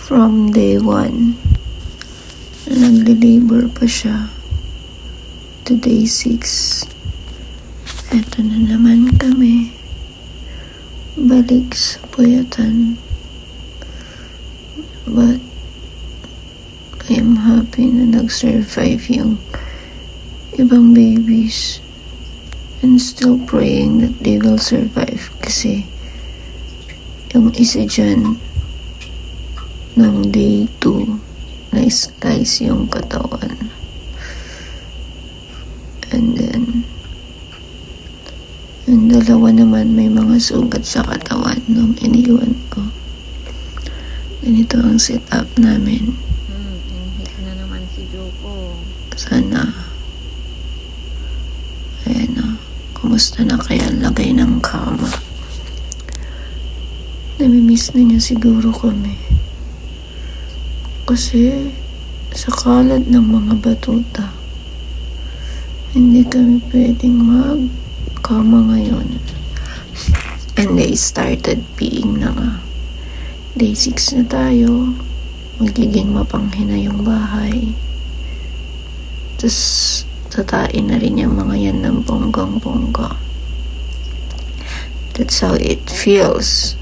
from day 1 nagli-labor pa siya to day 6. Eto na naman kami, balik sa puyatan. But I am happy na nag-survive yung ibang babies, and still praying that they will survive, kasi yung isa dyan nung day 2 na-slice yung katawan, and then yung dalawa naman may mga sugat sa katawan nung iniwan ko. Ganito ang setup namin. Inhit na naman si Joko. Sana ayan o, kumusta na kaya ang lagay ng kama? Namimiss na niya siguro kami, kasi sa kalat ng mga batuta hindi kami pwedeng magkama ngayon. And they started peeing na nga. Day 6 na tayo, magiging mapanghi na yung bahay, tas tatain na rin yung mga yan ng bonggang-bongga. That's how it feels